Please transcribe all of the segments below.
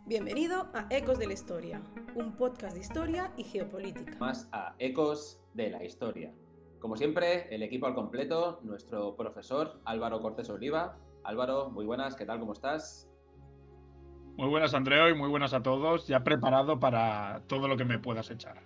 Bienvenido a Ecos de la Historia, un podcast de historia y geopolítica. Más a Ecos de la Historia. Como siempre, el equipo al completo, nuestro profesor Álvaro Cortés Oliva. Álvaro, muy buenas, ¿qué tal? ¿Cómo estás? Muy buenas, Andreu, y muy buenas a todos. Ya preparado para todo lo que me puedas echar.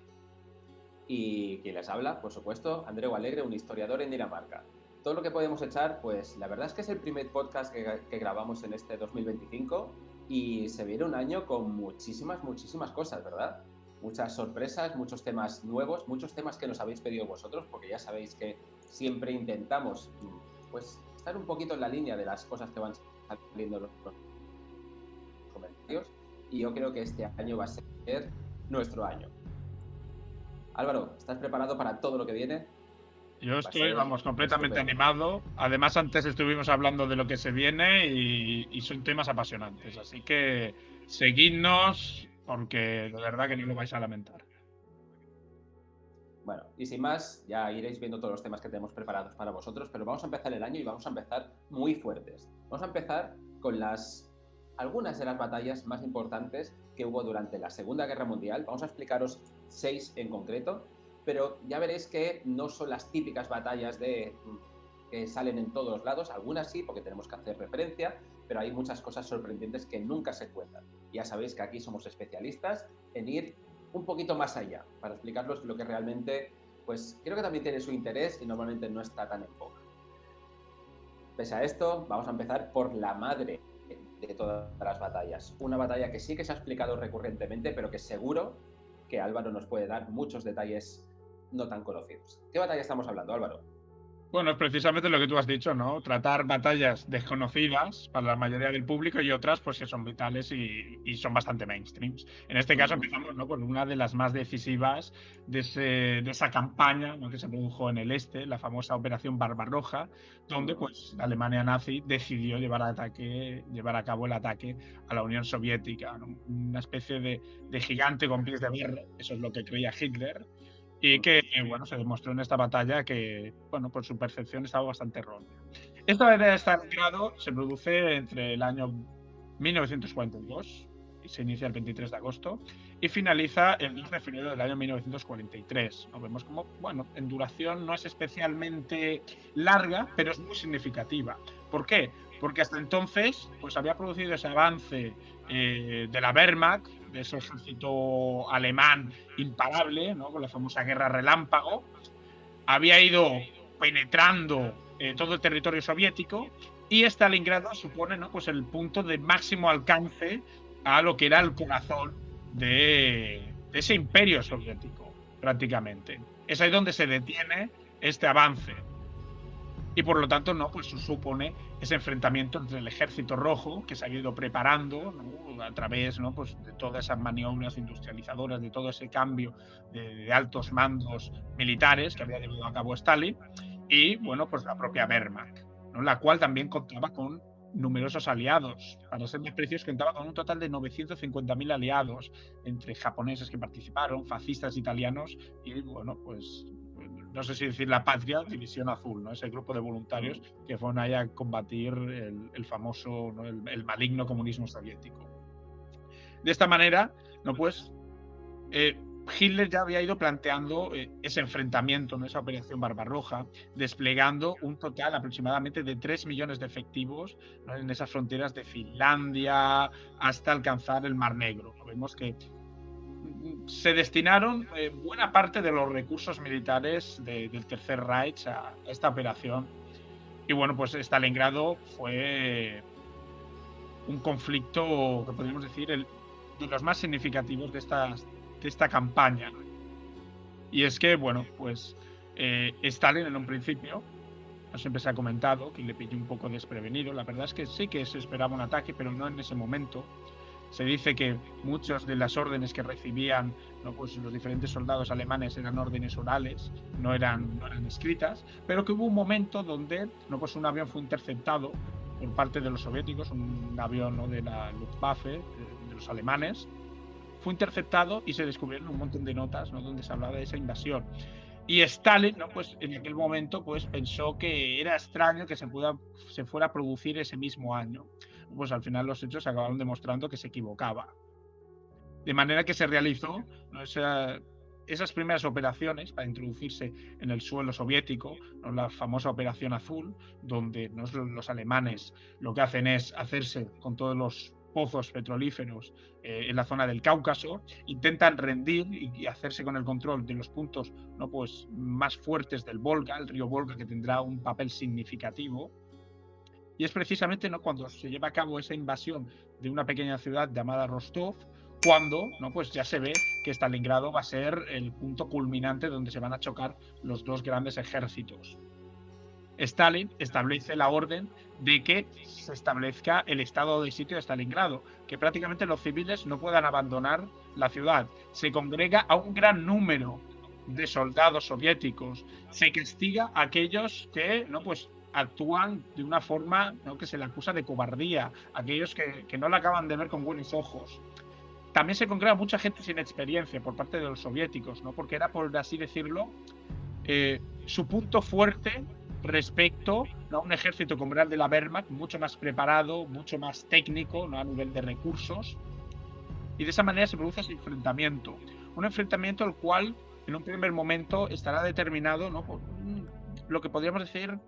Y quien les habla, por supuesto, Andreu Alegre, un historiador en Dinamarca. Todo lo que podemos echar, pues la verdad es que es el primer podcast que grabamos en este 2025 y se viene un año con muchísimas cosas, ¿verdad? Muchas sorpresas, muchos temas nuevos, muchos temas que nos habéis pedido vosotros, porque ya sabéis que siempre intentamos pues estar un poquito en la línea de las cosas que van saliendo en los comentarios, y yo creo que este año va a ser nuestro año. Álvaro, ¿estás preparado para todo lo que viene? Yo estoy, completamente animado. Además, antes estuvimos hablando de lo que se viene y son temas apasionantes. Así que seguidnos porque de verdad que no lo vais a lamentar. Bueno, y sin más, ya iréis viendo todos los temas que tenemos preparados para vosotros, pero vamos a empezar el año y vamos a empezar muy fuertes. Vamos a empezar con algunas de las batallas más importantes que hubo durante la Segunda Guerra Mundial. Vamos a explicaros 6 en concreto, pero ya veréis que no son las típicas batallas que salen en todos lados. Algunas sí, porque tenemos que hacer referencia, pero hay muchas cosas sorprendentes que nunca se cuentan. Ya sabéis que aquí somos especialistas en ir un poquito más allá, para explicaros lo que realmente, pues creo que también tiene su interés y normalmente no está tan en boga. Pese a esto, vamos a empezar por la madre de todas las batallas. Una batalla que sí que se ha explicado recurrentemente, pero que seguro que Álvaro nos puede dar muchos detalles no tan conocidos. ¿Qué batalla estamos hablando, Álvaro? Bueno, es precisamente lo que tú has dicho, ¿no? Tratar batallas desconocidas para la mayoría del público y otras pues que son vitales y son bastante mainstreams. En este caso empezamos, ¿no?, con una de las más decisivas de esa campaña, ¿no?, que se produjo en el este, la famosa Operación Barbarroja, donde pues la Alemania nazi decidió llevar a cabo el ataque a la Unión Soviética, ¿no? Una especie de gigante con pies de hierro, eso es lo que creía Hitler. Y que, bueno, se demostró en esta batalla que, bueno, por su percepción estaba bastante errónea. Esta batalla de Stalingrado se produce entre el año 1942, y se inicia el 23 de agosto, y finaliza el 2 de febrero del año 1943. Nos vemos como, bueno, en duración no es especialmente larga, pero es muy significativa. ¿Por qué? Porque hasta entonces pues había producido ese avance de la Wehrmacht, de ese ejército alemán imparable, ¿no?, con la famosa guerra relámpago. Había ido penetrando todo el territorio soviético y Stalingrado supone, ¿no?, pues el punto de máximo alcance a lo que era el corazón de ese imperio soviético, prácticamente. Es ahí donde se detiene este avance. Y por lo tanto, no, pues supone ese enfrentamiento entre el ejército rojo, que se ha ido preparando, ¿no?, a través, ¿no?, pues de todas esas maniobras industrializadoras, de todo ese cambio de altos mandos militares que había llevado a cabo Stalin, y bueno, pues la propia Wehrmacht, ¿no?, la cual también contaba con numerosos aliados. Para ser más precisos, contaba con un total de 950.000 aliados, entre japoneses que participaron, fascistas italianos y, bueno, pues no sé si decir la patria, División Azul, ¿no?, ese grupo de voluntarios que fueron ahí a combatir el famoso, ¿no?, el maligno comunismo soviético. De esta manera, ¿no?, pues Hitler ya había ido planteando ese enfrentamiento, ¿no?, esa operación Barbarroja, desplegando un total aproximadamente de 3 millones de efectivos, ¿no?, en esas fronteras de Finlandia hasta alcanzar el Mar Negro. Vemos que se destinaron buena parte de los recursos militares del Tercer Reich a esta operación. Y bueno, pues Stalingrado fue un conflicto que podríamos decir de los más significativos de esta campaña. Y es que, bueno, pues Stalin en un principio, no siempre se ha comentado que le pilló un poco desprevenido. La verdad es que sí que se esperaba un ataque, pero no en ese momento. Se dice que muchas de las órdenes que recibían, ¿no?, pues los diferentes soldados alemanes eran órdenes orales, no eran escritas, pero que hubo un momento donde, ¿no?, pues un avión fue interceptado por parte de los soviéticos, un avión, ¿no?, de la Luftwaffe, de los alemanes, fue interceptado y se descubrieron un montón de notas, ¿no?, donde se hablaba de esa invasión. Y Stalin, ¿no?, pues en aquel momento pues pensó que era extraño que se fuera a producir ese mismo año. Pues al final los hechos acabaron demostrando que se equivocaba. de manera que se realizó, ¿no?, esas primeras operaciones para introducirse en el suelo soviético, ¿no?, la famosa Operación Azul, donde, ¿no?, los alemanes lo que hacen es hacerse con todos los pozos petrolíferos en la zona del Cáucaso, intentan rendir y hacerse con el control de los puntos, ¿no?, pues, más fuertes del Volga, el río Volga, que tendrá un papel significativo. Y es precisamente, ¿no?, cuando se lleva a cabo esa invasión de una pequeña ciudad llamada Rostov, cuando, ¿no?, pues ya se ve que Stalingrado va a ser el punto culminante donde se van a chocar los dos grandes ejércitos. Stalin establece la orden de que se establezca el estado de sitio de Stalingrado, que prácticamente los civiles no puedan abandonar la ciudad. Se congrega a un gran número de soldados soviéticos. Se castiga a aquellos que, ¿no?, pues, actúan de una forma, ¿no?, que se le acusa de cobardía, aquellos que no la acaban de ver con buenos ojos. También se congrega mucha gente sin experiencia por parte de los soviéticos, ¿no?, porque era, por así decirlo, su punto fuerte respecto, ¿no?, a un ejército como era el de la Wehrmacht, mucho más preparado, mucho más técnico, ¿no?, a nivel de recursos. Y de esa manera se produce ese enfrentamiento. Un enfrentamiento el cual, en un primer momento, estará determinado, ¿no?, por lo que podríamos decir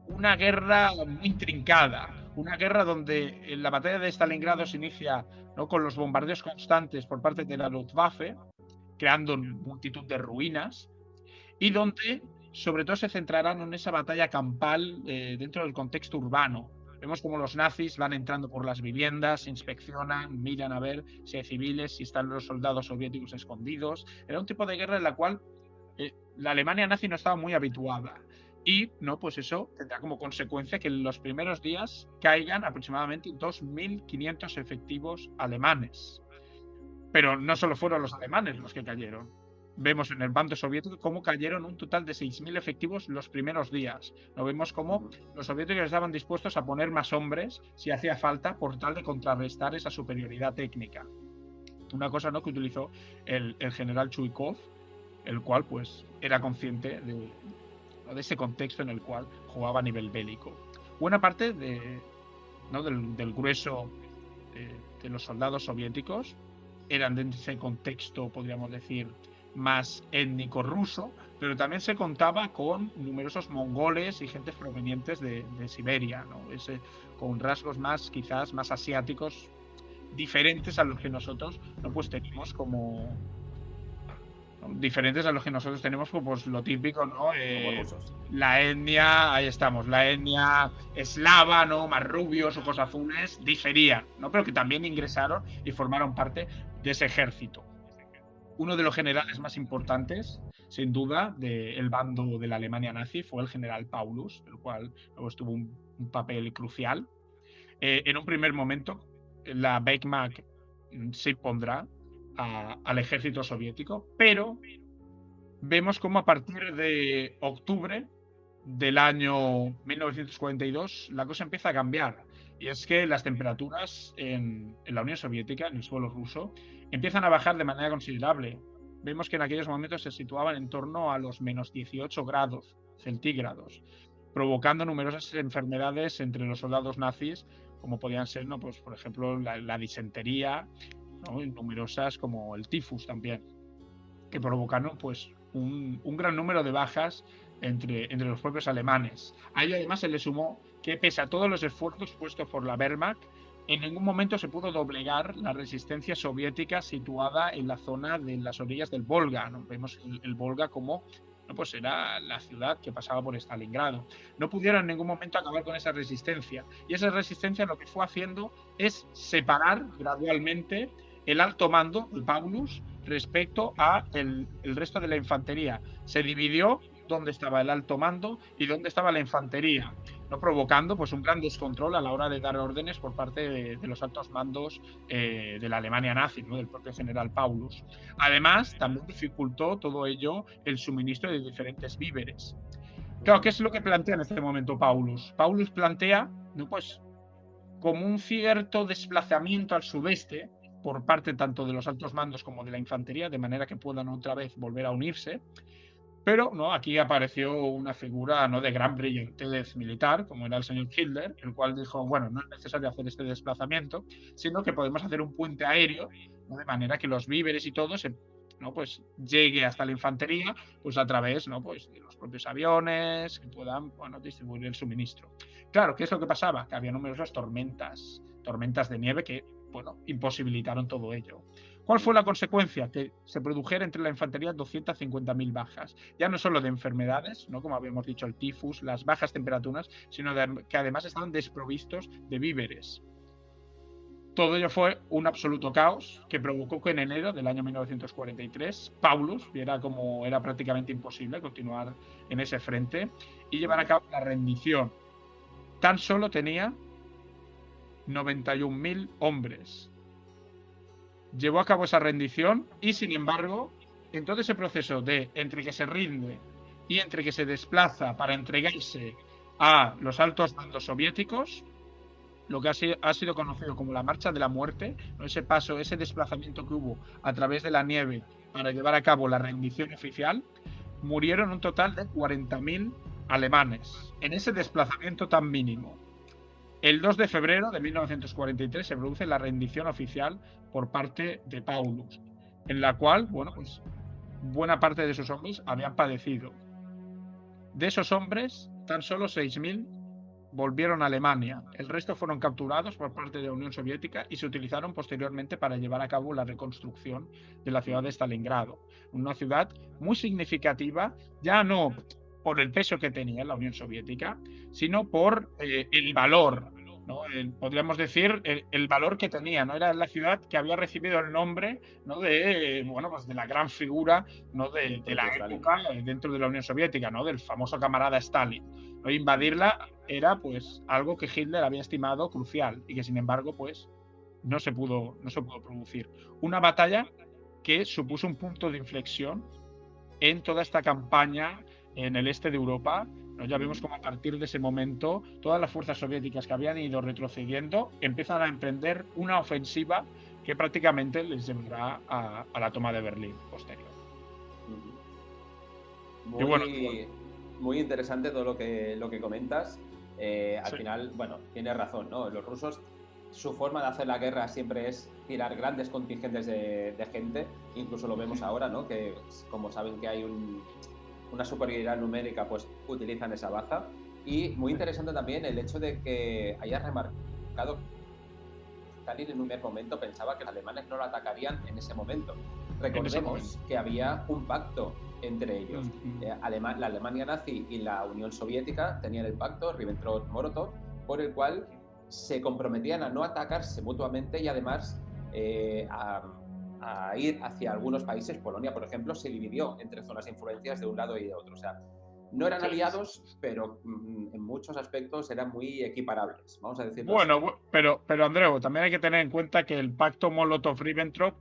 una guerra muy trincada. Una guerra donde en la batalla de Stalingrado se inicia, ¿no?, con los bombardeos constantes por parte de la Luftwaffe, creando multitud de ruinas, y donde sobre todo se centrarán en esa batalla campal dentro del contexto urbano. Vemos como los nazis van entrando por las viviendas, inspeccionan, miran a ver si hay civiles, si están los soldados soviéticos escondidos. Era un tipo de guerra en la cual la Alemania nazi no estaba muy habituada. Y, ¿no?, pues eso tendrá como consecuencia que en los primeros días caigan aproximadamente 2.500 efectivos alemanes. Pero no solo fueron los alemanes los que cayeron. Vemos en el bando soviético cómo cayeron un total de 6.000 efectivos los primeros días. Lo vemos como los soviéticos estaban dispuestos a poner más hombres si hacía falta por tal de contrarrestar esa superioridad técnica. Una cosa, ¿no?, que utilizó el general Chuikov, el cual pues era consciente de ese contexto en el cual jugaba a nivel bélico. Buena parte ¿no?, del grueso de los soldados soviéticos eran de ese contexto, podríamos decir, más étnico ruso, pero también se contaba con numerosos mongoles y gentes provenientes de Siberia, ¿no?, con rasgos más, quizás, más asiáticos, diferentes a los que nosotros, ¿no?, pues tenemos como... diferentes a los que nosotros tenemos, pues lo típico, ¿no? La etnia, ahí estamos, la etnia eslava, ¿no?, más rubios, ojos azules, diferían, ¿no?, pero que también ingresaron y formaron parte de ese ejército. Uno de los generales más importantes, sin duda, del bando de la Alemania nazi fue el general Paulus, el cual luego tuvo un papel crucial. En un primer momento, la Wehrmacht se impondrá al ejército soviético, pero vemos cómo a partir de octubre del año 1942 la cosa empieza a cambiar. Y es que las temperaturas en la Unión Soviética, en el suelo ruso, empiezan a bajar de manera considerable. Vemos que en aquellos momentos se situaban en torno a los menos 18 grados centígrados, provocando numerosas enfermedades entre los soldados nazis, como podían ser, ¿no?, pues, por ejemplo, la disentería, ¿no?, y numerosas como el tifus también, que provocaron pues un gran número de bajas entre los propios alemanes. A ello además se le sumó que, pese a todos los esfuerzos puestos por la Wehrmacht, en ningún momento se pudo doblegar la resistencia soviética situada en la zona de las orillas del Volga, ¿no? Vemos el Volga como, no, pues era la ciudad que pasaba por Stalingrado. No pudieron en ningún momento acabar con esa resistencia. Y esa resistencia lo que fue haciendo es separar gradualmente el alto mando de Paulus respecto a el resto de la infantería. Se dividió dónde estaba el alto mando y dónde estaba la infantería, ¿no?, provocando pues un gran descontrol a la hora de dar órdenes por parte de los altos mandos de la Alemania nazi, ¿no?, del propio general Paulus. Además, también dificultó todo ello el suministro de diferentes víveres. Claro, ¿qué es lo que plantea en este momento Paulus? Paulus plantea, ¿no?, pues como un cierto desplazamiento al sudeste por parte tanto de los altos mandos como de la infantería, de manera que puedan otra vez volver a unirse. Pero no, aquí apareció una figura, ¿no?, de gran brillantez militar, como era el señor Hitler, el cual dijo, bueno, no es necesario hacer este desplazamiento, sino que podemos hacer un puente aéreo ¿no? De manera que los víveres y todo ¿no? Pues llegue hasta la infantería pues a través, ¿no? Pues de los propios aviones que puedan, bueno, distribuir el suministro. Claro, ¿qué es lo que pasaba? Que había numerosas tormentas de nieve que, bueno, imposibilitaron todo ello. ¿Cuál fue la consecuencia? Que se produjera entre la infantería 250.000 bajas, ya no solo de enfermedades, ¿no? Como habíamos dicho, el tifus, las bajas temperaturas, sino que además estaban desprovistos de víveres. Todo ello fue un absoluto caos que provocó que en enero del año 1943 Paulus viera como era prácticamente imposible continuar en ese frente y llevar a cabo la rendición. Tan solo tenía 91.000 hombres. Llevó a cabo esa rendición y, sin embargo, en todo ese proceso de entre que se rinde y entre que se desplaza para entregarse a los altos mandos soviéticos, lo que ha sido conocido como la Marcha de la Muerte, ¿no? Ese paso, ese desplazamiento que hubo a través de la nieve para llevar a cabo la rendición oficial, murieron un total de 40.000 alemanes en ese desplazamiento tan mínimo. El 2 de febrero de 1943 se produce la rendición oficial por parte de Paulus, en la cual, bueno, pues buena parte de sus hombres habían padecido. De esos hombres, tan solo 6.000 volvieron a Alemania. El resto fueron capturados por parte de la Unión Soviética y se utilizaron posteriormente para llevar a cabo la reconstrucción de la ciudad de Stalingrado. Una ciudad muy significativa, ya no por el peso que tenía la Unión Soviética, sino por el valor, ¿no? Podríamos decir el valor que tenía, ¿no? Era la ciudad que había recibido el nombre, ¿no? De, bueno, pues de la gran figura, ¿no? de la época dentro de la Unión Soviética, ¿no? Del famoso camarada Stalin, ¿no? Invadirla era pues algo que Hitler había estimado crucial y que sin embargo pues no se pudo producir. Una batalla que supuso un punto de inflexión en toda esta campaña en el este de Europa, ¿no? Ya vemos como a partir de ese momento todas las fuerzas soviéticas que habían ido retrocediendo empiezan a emprender una ofensiva que prácticamente les llevará a la toma de Berlín posterior. Muy interesante todo lo que comentas. Al final, bueno, tienes razón, ¿no? Los rusos, su forma de hacer la guerra siempre es tirar grandes contingentes de gente. Incluso lo vemos ahora, ¿no? Que como saben que hay una superioridad numérica, pues utilizan esa baza. Y muy interesante también el hecho de que hayas remarcado que Stalin en un primer momento pensaba que los alemanes no lo atacarían en ese momento. Recordemos que había un pacto entre ellos. La Alemania nazi y la Unión Soviética tenían el pacto Ribbentrop-Molotov, por el cual se comprometían a no atacarse mutuamente y además a ir hacia algunos países. Polonia, por ejemplo, se dividió entre zonas de influencias de un lado y de otro. O sea, no eran aliados, pero en muchos aspectos eran muy equiparables, vamos a decirlo así. Bueno, pero Andreu, también hay que tener en cuenta que el pacto Molotov-Ribbentrop,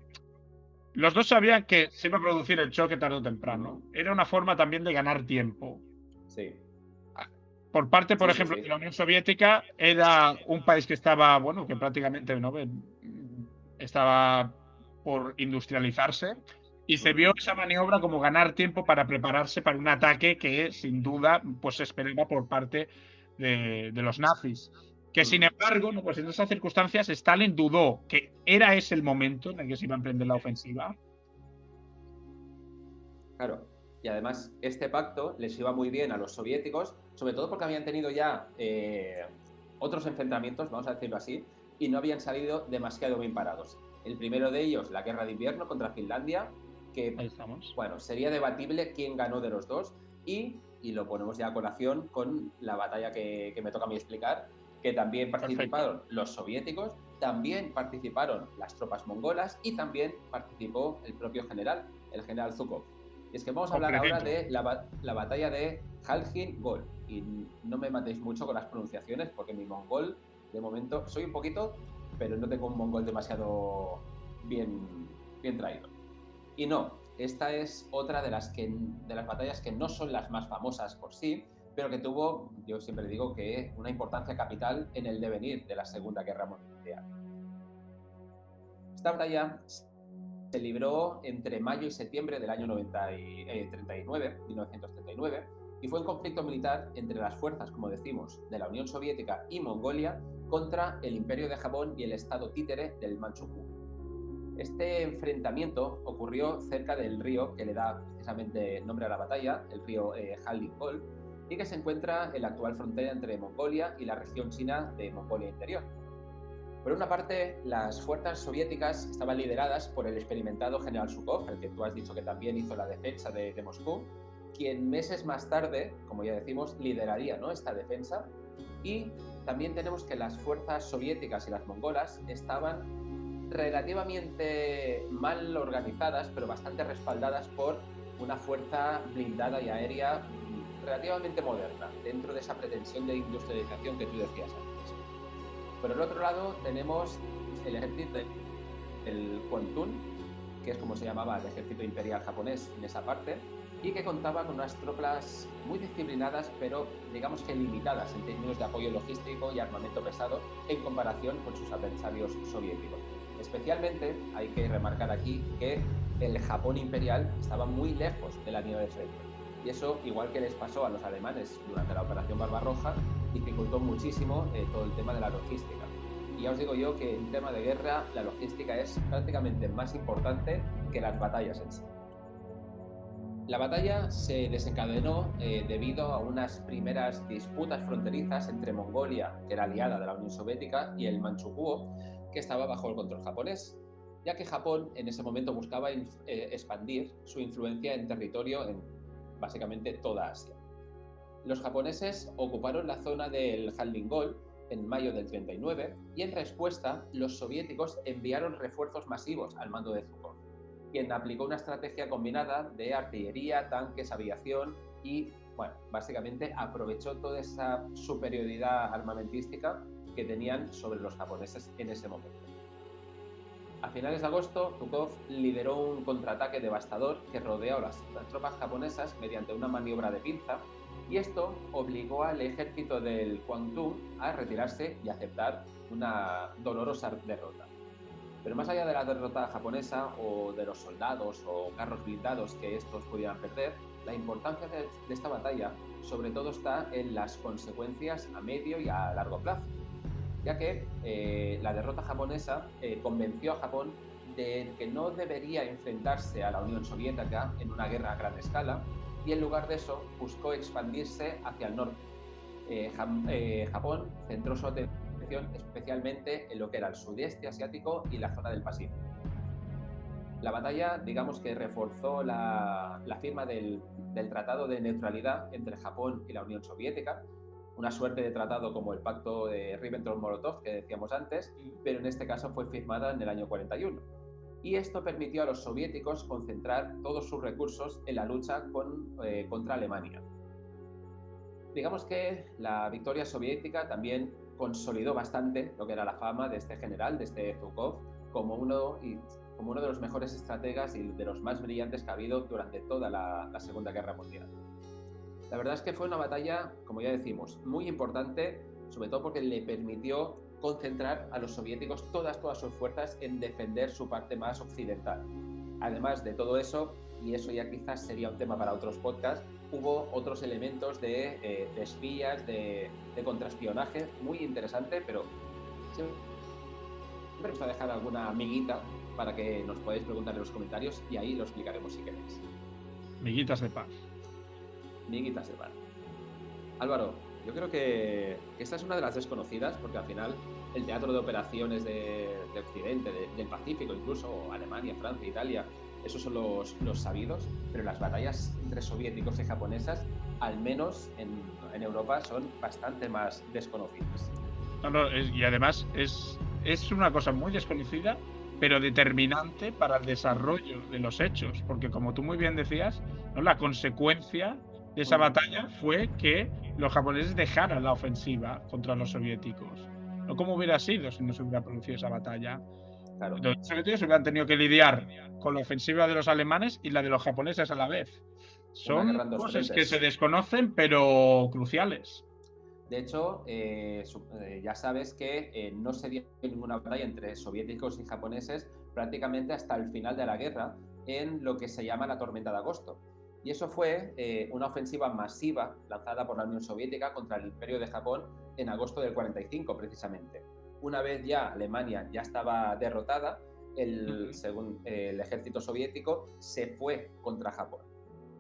los dos sabían que se iba a producir el choque tarde o temprano. Era una forma también de ganar tiempo. Sí. Por parte, por ejemplo, de la Unión Soviética, era un país que estaba, bueno, que prácticamente, ¿no? Estaba por industrializarse y se vio esa maniobra como ganar tiempo para prepararse para un ataque que, sin duda, pues se esperaba por parte de los nazis. Que, sin embargo, ¿no? Pues en esas circunstancias, Stalin dudó que era ese el momento en el que se iba a emprender la ofensiva. Claro. Y además, este pacto les iba muy bien a los soviéticos, sobre todo porque habían tenido ya otros enfrentamientos, vamos a decirlo así, y no habían salido demasiado bien parados. El primero de ellos, la guerra de invierno contra Finlandia, que, bueno, sería debatible quién ganó de los dos, y lo ponemos ya a colación con la batalla que me toca a mí explicar, que también participaron los soviéticos, también participaron las tropas mongolas y también participó el propio general, el general Zhukov. Y es que vamos a hablar ahora de la batalla de Khalkhin Gol. Y no me matéis mucho con las pronunciaciones, porque mi mongol, de momento, soy un poquito, pero no tengo un mongol demasiado bien traído. Y no, esta es otra de las batallas que no son las más famosas por sí, pero que tuvo, yo siempre digo, que una importancia capital en el devenir de la Segunda Guerra Mundial. Esta batalla se libró entre mayo y septiembre del año 1939, y fue un conflicto militar entre las fuerzas, como decimos, de la Unión Soviética y Mongolia contra el Imperio de Japón y el Estado títere del Manchúkuo. Este enfrentamiento ocurrió cerca del río que le da precisamente nombre a la batalla, el río Haldin-Gol, y que se encuentra en la actual frontera entre Mongolia y la región china de Mongolia Interior. Por una parte, las fuerzas soviéticas estaban lideradas por el experimentado general Zhukov, el que tú has dicho que también hizo la defensa de Moscú, quien meses más tarde, como ya decimos, lideraría, ¿no?, esta defensa. Y también tenemos que las fuerzas soviéticas y las mongolas estaban relativamente mal organizadas, pero bastante respaldadas por una fuerza blindada y aérea relativamente moderna, dentro de esa pretensión de industrialización que tú decías antes. Por el otro lado tenemos el ejército del Kwantung, que es como se llamaba el ejército imperial japonés en esa parte, y que contaba con unas tropas muy disciplinadas, pero digamos que limitadas en términos de apoyo logístico y armamento pesado en comparación con sus adversarios soviéticos. Especialmente hay que remarcar aquí que el Japón imperial estaba muy lejos de la línea de frente. Y eso, igual que les pasó a los alemanes durante la Operación Barbarroja, dificultó muchísimo todo el tema de la logística. Y ya os digo yo que en tema de guerra la logística es prácticamente más importante que las batallas en sí. La batalla se desencadenó debido a unas primeras disputas fronterizas entre Mongolia, que era aliada de la Unión Soviética, y el Manchukuo, que estaba bajo el control japonés, ya que Japón en ese momento buscaba expandir su influencia en territorio en básicamente toda Asia. Los japoneses ocuparon la zona del Haldin-Gol en mayo del 39 y en respuesta los soviéticos enviaron refuerzos masivos al mando de Zhukov, quien aplicó una estrategia combinada de artillería, tanques, aviación y, bueno, básicamente aprovechó toda esa superioridad armamentística que tenían sobre los japoneses en ese momento. A finales de agosto, Zhukov lideró un contraataque devastador que rodeó a las tropas japonesas mediante una maniobra de pinza, y esto obligó al ejército del Kwantung a retirarse y aceptar una dolorosa derrota. Pero más allá de la derrota japonesa o de los soldados o carros blindados que estos pudieran perder, la importancia de esta batalla sobre todo está en las consecuencias a medio y a largo plazo, ya que la derrota japonesa convenció a Japón de que no debería enfrentarse a la Unión Soviética en una guerra a gran escala, y en lugar de eso buscó expandirse hacia el norte. Japón centró su atención especialmente en lo que era el sudeste asiático y la zona del Pacífico. La batalla, digamos que reforzó la firma del Tratado de Neutralidad entre Japón y la Unión Soviética, una suerte de tratado como el pacto de Ribbentrop-Molotov que decíamos antes, pero en este caso fue firmada en el año 41. Y esto permitió a los soviéticos concentrar todos sus recursos en la lucha contra Alemania. Digamos que la victoria soviética también consolidó bastante lo que era la fama de este general, de este Zhukov, como uno de los mejores estrategas y de los más brillantes que ha habido durante toda la Segunda Guerra Mundial. La verdad es que fue una batalla, como ya decimos, muy importante, sobre todo porque le permitió concentrar a los soviéticos todas sus fuerzas en defender su parte más occidental. Además de todo eso, y eso ya quizás sería un tema para otros podcasts, hubo otros elementos de espías, de contraespionaje muy interesante, pero siempre vamos a dejar alguna miguita para que nos podáis preguntar en los comentarios y ahí lo explicaremos si queréis. Miguitas de pan. Miguitas de pan. Álvaro, yo creo que esta es una de las desconocidas, porque al final el teatro de operaciones de Occidente, del Pacífico incluso, Alemania, Francia, Italia, esos son los sabidos, pero las batallas entre soviéticos y japonesas, al menos en Europa, son bastante más desconocidas. Y además es una cosa muy desconocida, pero determinante para el desarrollo de los hechos, porque como tú muy bien decías, ¿no?, la consecuencia de esa batalla fue que los japoneses dejaran la ofensiva contra los soviéticos. No como hubiera sido si no se hubiera producido esa batalla. Claro. Los soviéticos hubieran tenido que lidiar con la ofensiva de los alemanes y la de los japoneses a la vez. Son cosas que se desconocen, pero cruciales. De hecho, ya sabes que no se dio ninguna batalla entre soviéticos y japoneses prácticamente hasta el final de la guerra, en lo que se llama la Tormenta de Agosto. Y eso fue una ofensiva masiva lanzada por la Unión Soviética contra el Imperio de Japón en agosto del 45, precisamente. Una vez ya Alemania ya estaba derrotada, según el ejército soviético, se fue contra Japón.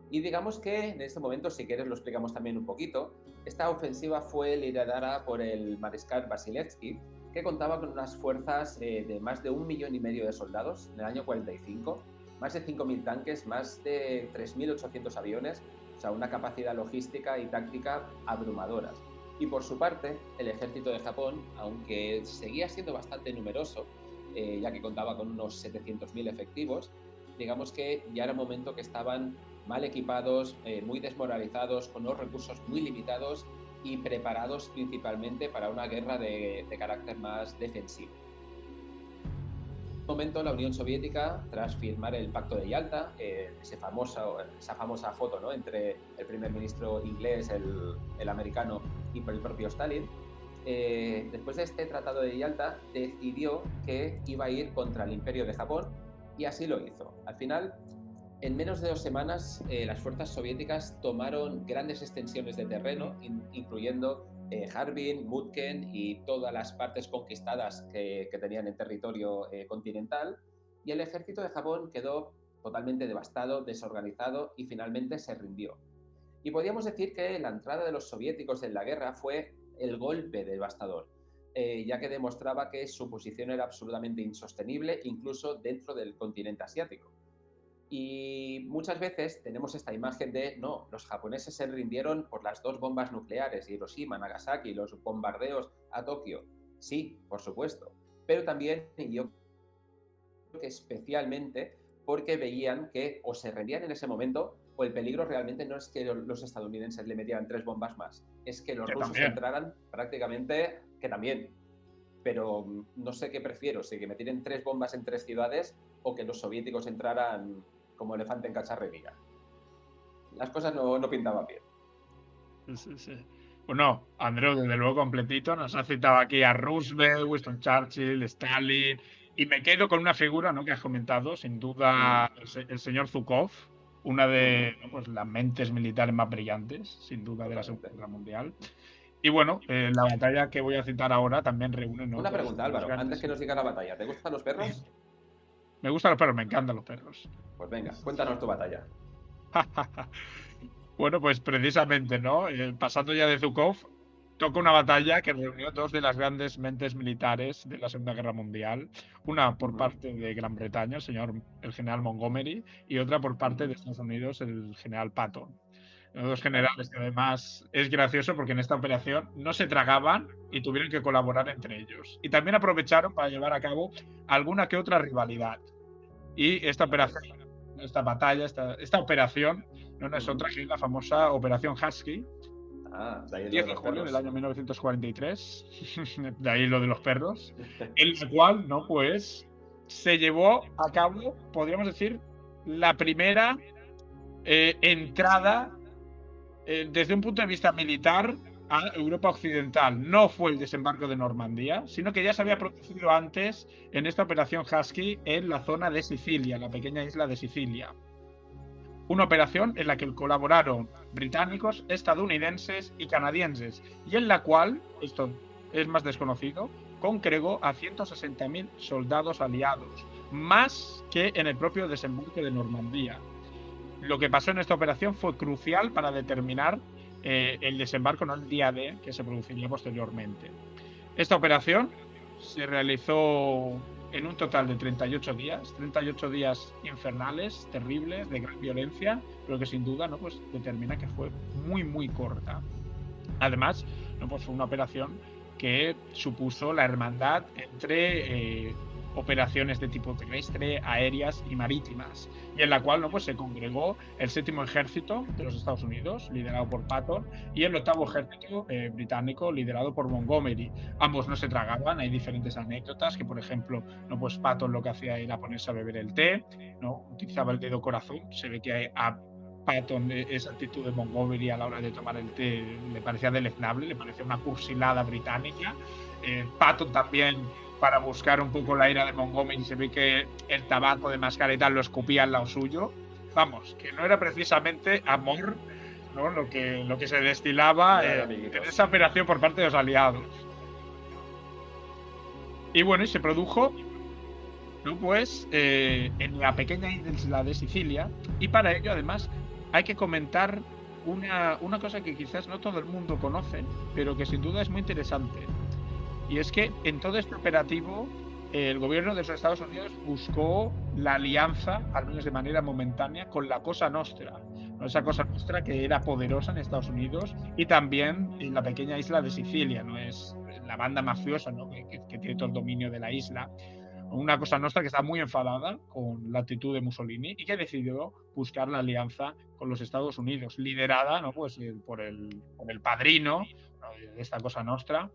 Y digamos que en este momento, si quieres lo explicamos también un poquito, esta ofensiva fue liderada por el mariscal Vasilevsky, que contaba con unas fuerzas de más de 1,5 millones de soldados en el año 45, más de 5.000 tanques, más de 3.800 aviones, o sea, una capacidad logística y táctica abrumadoras. Y por su parte, el ejército de Japón, aunque seguía siendo bastante numeroso, ya que contaba con unos 700.000 efectivos, digamos que ya era un momento que estaban mal equipados, muy desmoralizados, con unos recursos muy limitados y preparados principalmente para una guerra de carácter más defensivo. En ese momento, la Unión Soviética, tras firmar el Pacto de Yalta, esa famosa foto, ¿no?, entre el primer ministro inglés, el americano y el propio Stalin, después de este Tratado de Yalta, decidió que iba a ir contra el Imperio de Japón y así lo hizo. Al final, en menos de 2 semanas, las fuerzas soviéticas tomaron grandes extensiones de terreno, incluyendo Harbin, Mutken y todas las partes conquistadas que tenían en territorio continental, y el ejército de Japón quedó totalmente devastado, desorganizado y finalmente se rindió. Y podríamos decir que la entrada de los soviéticos en la guerra fue el golpe devastador, ya que demostraba que su posición era absolutamente insostenible, incluso dentro del continente asiático. Y muchas veces tenemos esta imagen de, no, los japoneses se rindieron por las 2 bombas nucleares, Hiroshima, Nagasaki, los bombardeos a Tokio. Sí, por supuesto, pero también yo creo que especialmente porque veían que o se rendían en ese momento o el peligro realmente no es que los estadounidenses le metieran 3 bombas más, es que los rusos entraran prácticamente, que también, pero no sé qué prefiero, si que me tiren 3 bombas en 3 ciudades o que los soviéticos entraran como elefante en cacharrería. Las cosas no pintaban bien. Sí. Bueno, Andreu, desde luego completito, nos ha citado aquí a Roosevelt, Winston Churchill, Stalin, y me quedo con una figura, ¿no?, que has comentado, sin duda, el señor Zhukov, una de pues, las mentes militares más brillantes, sin duda, de la Segunda Guerra Mundial. Y bueno, la batalla que voy a citar ahora también reúne, ¿no?, una pregunta, Álvaro, antes que nos diga la batalla, ¿te gustan los perros? Me gustan los perros, me encantan los perros. Pues venga, cuéntanos tu batalla. Bueno, pues precisamente, ¿no? Pasando ya de Zhukov, toca una batalla que reunió 2 de las grandes mentes militares de la Segunda Guerra Mundial. Una por parte de Gran Bretaña, el general Montgomery, y otra por parte de Estados Unidos, el general Patton. Los 2 generales que además es gracioso porque en esta operación no se tragaban y tuvieron que colaborar entre ellos. Y también aprovecharon para llevar a cabo alguna que otra rivalidad. Y esta operación, esta batalla, esta operación no es otra que la famosa Operación Husky, de ahí 10 de julio del año 1943, de ahí lo de los perros, en la cual, ¿no?, pues se llevó a cabo, podríamos decir, la primera entrada desde un punto de vista militar a Europa Occidental. No fue el desembarco de Normandía, sino que ya se había producido antes en esta Operación Husky en la zona de Sicilia, la pequeña isla de Sicilia. Una operación en la que colaboraron británicos, estadounidenses y canadienses, y en la cual, esto es más desconocido, congregó a 160.000 soldados aliados, más que en el propio desembarco de Normandía. Lo que pasó en esta operación fue crucial para determinar el desembarco, no el día D, que se produciría posteriormente. Esta operación se realizó en un total de 38 días infernales, terribles, de gran violencia, pero que sin duda, ¿no?, pues determina que fue muy, muy corta. Además, ¿no?, pues fue una operación que supuso la hermandad entre operaciones de tipo terrestre, aéreas y marítimas, y en la cual, ¿no?, pues se congregó el 7º ejército de los Estados Unidos, liderado por Patton, y el 8º ejército británico, liderado por Montgomery. Ambos no se tragaban, hay diferentes anécdotas, que por ejemplo, ¿no?, pues Patton lo que hacía era ponerse a beber el té, ¿no?, utilizaba el dedo corazón. Se ve que a Patton esa actitud de Montgomery a la hora de tomar el té le parecía deleznable, le parecía una cursilada británica. Patton también, para buscar un poco la ira de Montgomery, se ve que el tabaco de mascareta lo escupía al lado suyo. Vamos, que no era precisamente amor, ¿no?, lo que se destilaba en esa operación por parte de los aliados. Y bueno, y se produjo ¿no? Pues en la pequeña isla de Sicilia, y para ello además hay que comentar una cosa que quizás no todo el mundo conoce, pero que sin duda es muy interesante, y es que en todo este operativo el gobierno de los Estados Unidos buscó la alianza, al menos de manera momentánea, con la Cosa Nostra, ¿no? Esa Cosa Nostra que era poderosa en Estados Unidos y también en la pequeña isla de Sicilia, ¿no? Es la banda mafiosa, ¿no? que tiene todo el dominio de la isla. Una Cosa Nostra que está muy enfadada con la actitud de Mussolini y que decidió buscar la alianza con los Estados Unidos, liderada, ¿no? Pues, por el padrino, ¿no? de esta Cosa Nostra,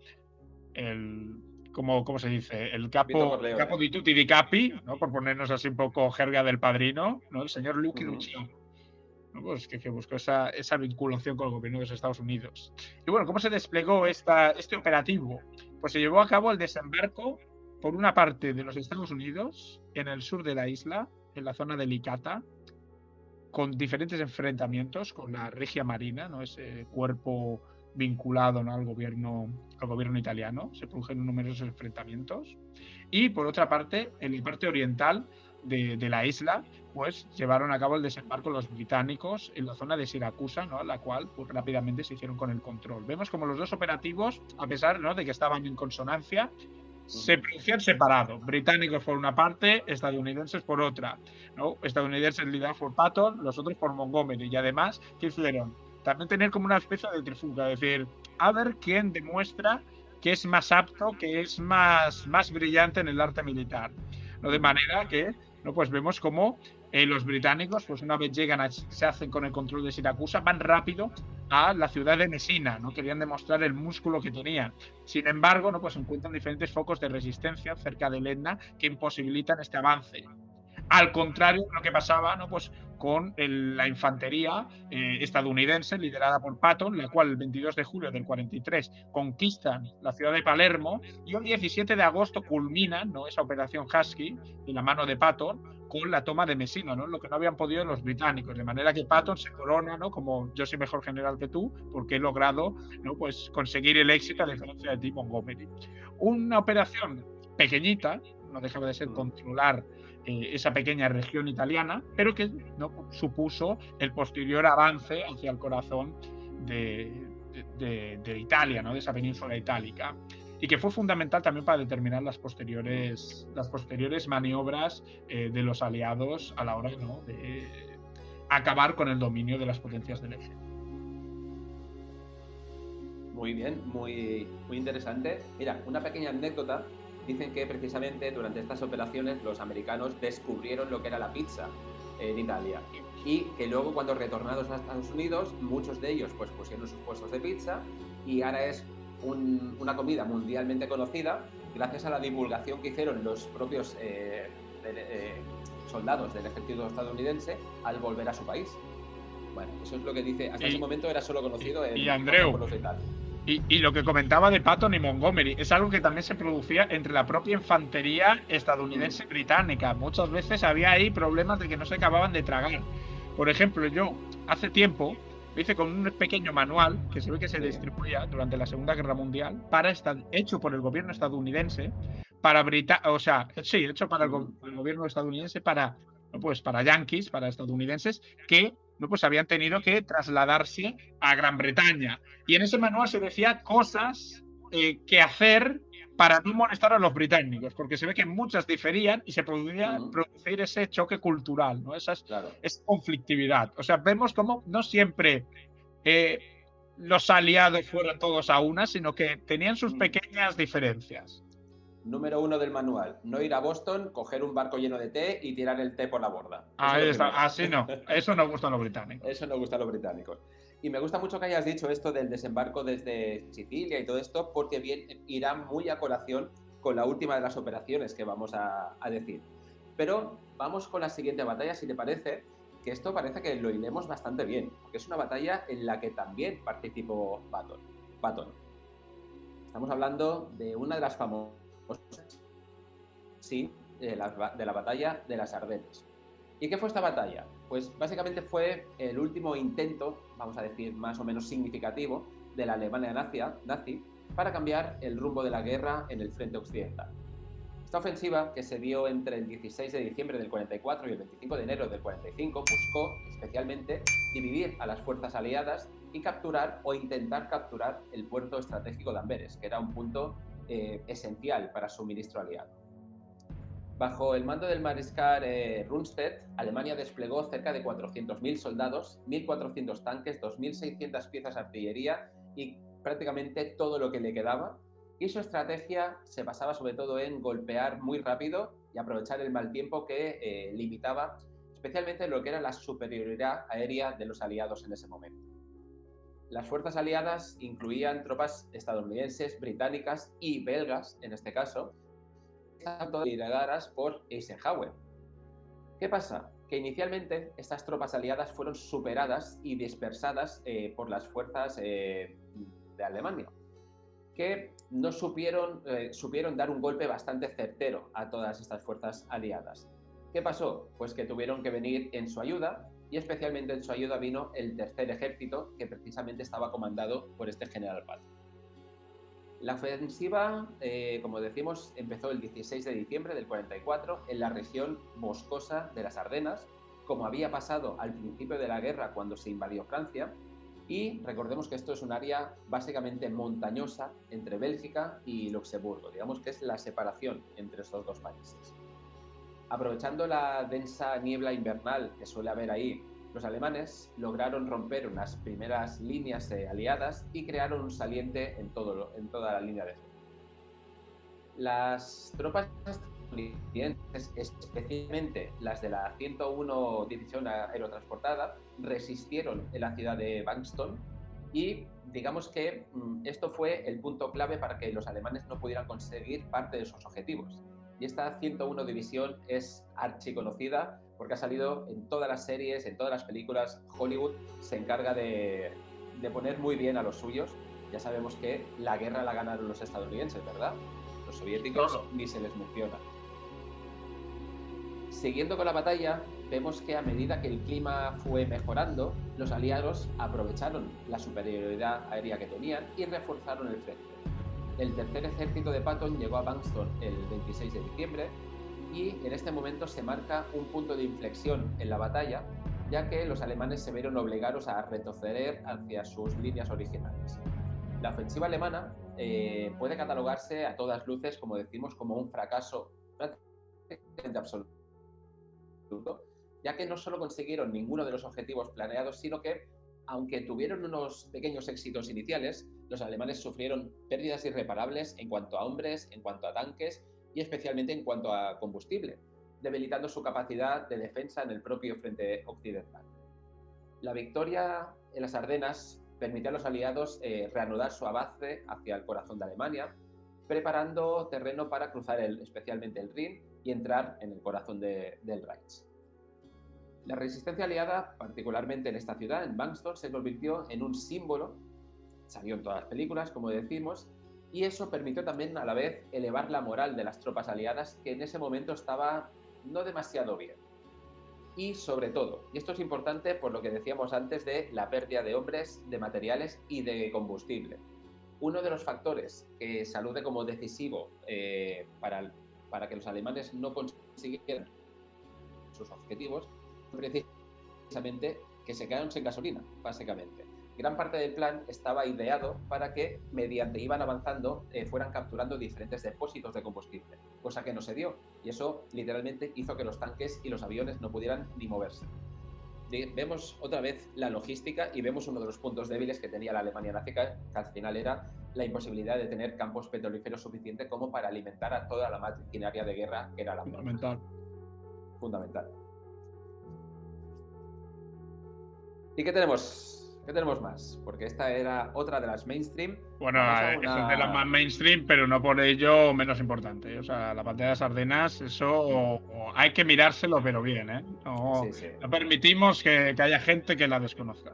¿cómo se dice? El capo di tutti di capi, ¿no? Por ponernos así un poco jerga del padrino, ¿no? El señor Lucky Luciano, ¿no? Pues que buscó esa vinculación con el gobierno de los Estados Unidos. Y bueno, ¿cómo se desplegó este operativo? Pues se llevó a cabo el desembarco por una parte de los Estados Unidos en el sur de la isla, en la zona de Licata, con diferentes enfrentamientos con la Regia Marina, ¿no? Ese cuerpo vinculado, ¿no? al gobierno italiano. Se produjeron numerosos enfrentamientos. Y por otra parte, en la parte oriental de la isla, pues llevaron a cabo el desembarco los británicos en la zona de Siracusa, ¿no? la cual pues, rápidamente se hicieron con el control. Vemos como los dos operativos, a pesar, ¿no? de que estaban en consonancia, se producían separados. Británicos por una parte, estadounidenses por otra, ¿no? Estadounidenses liderados por Patton, los otros por Montgomery. Y además, ¿qué hicieron? También tener como una especie de trifulca, es decir, a ver quién demuestra que es más apto, que es más brillante en el arte militar, ¿no? De manera que, ¿no? Pues vemos como los británicos, pues una vez llegan, se hacen con el control de Siracusa, van rápido a la ciudad de Messina, ¿no? Querían demostrar el músculo que tenían. Sin embargo, ¿no? Pues encuentran diferentes focos de resistencia cerca del Etna que imposibilitan este avance. Al contrario de lo que pasaba, ¿no? Pues con la infantería estadounidense liderada por Patton, la cual el 22 de julio del 43 conquistan la ciudad de Palermo y el 17 de agosto culminan, ¿no? esa operación Husky de la mano de Patton con la toma de Messina, ¿no? Lo que no habían podido los británicos, de manera que Patton se corona, ¿no? Como yo soy mejor general que tú porque he logrado, ¿no? pues conseguir el éxito a diferencia de ti, Montgomery. Una operación pequeñita, no dejaba de ser controlar esa pequeña región italiana, pero que ¿no? supuso el posterior avance hacia el corazón de Italia, ¿no? de esa península itálica, y que fue fundamental también para determinar las posteriores maniobras de los aliados a la hora, ¿no? de acabar con el dominio de las potencias del eje. Muy bien, muy interesante. Mira, una pequeña anécdota. Dicen que precisamente durante estas operaciones los americanos descubrieron lo que era la pizza en Italia y que luego cuando retornados a Estados Unidos muchos de ellos pues pusieron sus puestos de pizza y ahora es una comida mundialmente conocida gracias a la divulgación que hicieron los propios soldados del ejército estadounidense al volver a su país. Bueno, eso es lo que dice. Hasta ese momento era solo conocido en Andreu, los pueblos de Italia. Y lo que comentaba de Patton y Montgomery es algo que también se producía entre la propia infantería estadounidense y británica. Muchas veces había ahí problemas de que no se acababan de tragar. Por ejemplo, yo hace tiempo lo hice con un pequeño manual que se ve que se distribuía durante la Segunda Guerra Mundial hecho por el gobierno estadounidense hecho para el gobierno estadounidense para yanquis, para estadounidenses que no pues habían tenido que trasladarse a Gran Bretaña. Y en ese manual se decía cosas que hacer para no molestar a los británicos, porque se ve que muchas diferían y se podía producir ese choque cultural, ¿no? Esa conflictividad. O sea, vemos cómo no siempre los aliados fueron todos a una, sino que tenían sus pequeñas diferencias. Número 1 del manual, no ir a Boston, coger un barco lleno de té y tirar el té por la borda. Ahí está, así no, eso no gusta a los británicos. Eso no gusta a los británicos. Y me gusta mucho que hayas dicho esto del desembarco desde Sicilia y todo esto, porque bien irá muy a colación con la última de las operaciones que vamos a decir. Pero vamos con la siguiente batalla, si te parece, que esto parece que lo hilemos bastante bien, porque es una batalla en la que también participó Patton. Estamos hablando de una de las famosas de la batalla de las Ardenas. ¿Y qué fue esta batalla? Pues básicamente fue el último intento, vamos a decir más o menos significativo, de la Alemania nazi para cambiar el rumbo de la guerra en el frente occidental. Esta ofensiva, que se dio entre el 16 de diciembre del 44 y el 25 de enero del 45, buscó especialmente dividir a las fuerzas aliadas y capturar o intentar capturar el puerto estratégico de Amberes, que era un punto esencial para suministro aliado. Bajo el mando del mariscal Rundstedt, Alemania desplegó cerca de 400.000 soldados, 1.400 tanques, 2.600 piezas de artillería y prácticamente todo lo que le quedaba. Y su estrategia se basaba sobre todo en golpear muy rápido y aprovechar el mal tiempo que limitaba especialmente lo que era la superioridad aérea de los aliados en ese momento. Las fuerzas aliadas incluían tropas estadounidenses, británicas y belgas, en este caso, todas lideradas por Eisenhower. ¿Qué pasa? Que inicialmente estas tropas aliadas fueron superadas y dispersadas por las fuerzas de Alemania, que no supieron dar un golpe bastante certero a todas estas fuerzas aliadas. ¿Qué pasó? Pues que tuvieron que venir en su ayuda, y especialmente en su ayuda vino el tercer ejército, que precisamente estaba comandado por este general Patton. La ofensiva, como decimos, empezó el 16 de diciembre del 44 en la región boscosa de las Ardenas, como había pasado al principio de la guerra cuando se invadió Francia, y recordemos que esto es un área básicamente montañosa entre Bélgica y Luxemburgo, digamos que es la separación entre estos dos países. Aprovechando la densa niebla invernal que suele haber ahí, los alemanes lograron romper unas primeras líneas aliadas y crearon un saliente en toda la línea de frente. Las tropas estadounidenses, especialmente las de la 101 División Aerotransportada, resistieron en la ciudad de Bankstown y digamos que esto fue el punto clave para que los alemanes no pudieran conseguir parte de sus objetivos. Y esta 101 División es archiconocida porque ha salido en todas las series, en todas las películas. Hollywood se encarga de poner muy bien a los suyos. Ya sabemos que la guerra la ganaron los estadounidenses, ¿verdad? Los soviéticos ni se les menciona. Siguiendo con la batalla, vemos que a medida que el clima fue mejorando, los aliados aprovecharon la superioridad aérea que tenían y reforzaron el frente. El tercer ejército de Patton llegó a Bankstown el 26 de diciembre y en este momento se marca un punto de inflexión en la batalla, ya que los alemanes se vieron obligados a retroceder hacia sus líneas originales. La ofensiva alemana puede catalogarse a todas luces, como decimos, como un fracaso prácticamente absoluto, ya que no solo consiguieron ninguno de los objetivos planeados, sino que aunque tuvieron unos pequeños éxitos iniciales, los alemanes sufrieron pérdidas irreparables en cuanto a hombres, en cuanto a tanques y especialmente en cuanto a combustible, debilitando su capacidad de defensa en el propio frente occidental. La victoria en las Ardenas permitió a los aliados reanudar su avance hacia el corazón de Alemania, preparando terreno para cruzar especialmente el Rin y entrar en el corazón del Reich. La resistencia aliada, particularmente en esta ciudad, en Bankstown, se convirtió en un símbolo, salió en todas las películas, como decimos, y eso permitió también a la vez elevar la moral de las tropas aliadas, que en ese momento estaba no demasiado bien. Y sobre todo, y esto es importante por lo que decíamos antes de la pérdida de hombres, de materiales y de combustible. Uno de los factores que se alude como decisivo para que los alemanes no consiguieran sus objetivos precisamente que se quedaron sin gasolina, básicamente. Gran parte del plan estaba ideado para que, mediante iban avanzando, fueran capturando diferentes depósitos de combustible, cosa que no se dio, y eso literalmente hizo que los tanques y los aviones no pudieran ni moverse. Vemos otra vez la logística y vemos uno de los puntos débiles que tenía la Alemania nazi, que al final era la imposibilidad de tener campos petrolíferos suficientes como para alimentar a toda la maquinaria de guerra que era la fundamental. ¿Y qué tenemos más? Porque esta era otra de las mainstream. Bueno, es de las más mainstream, pero no por ello menos importante. O sea, la batalla de las Ardenas, eso hay que mirárselo, pero bien, ¿eh? No permitimos que haya gente que la desconozca.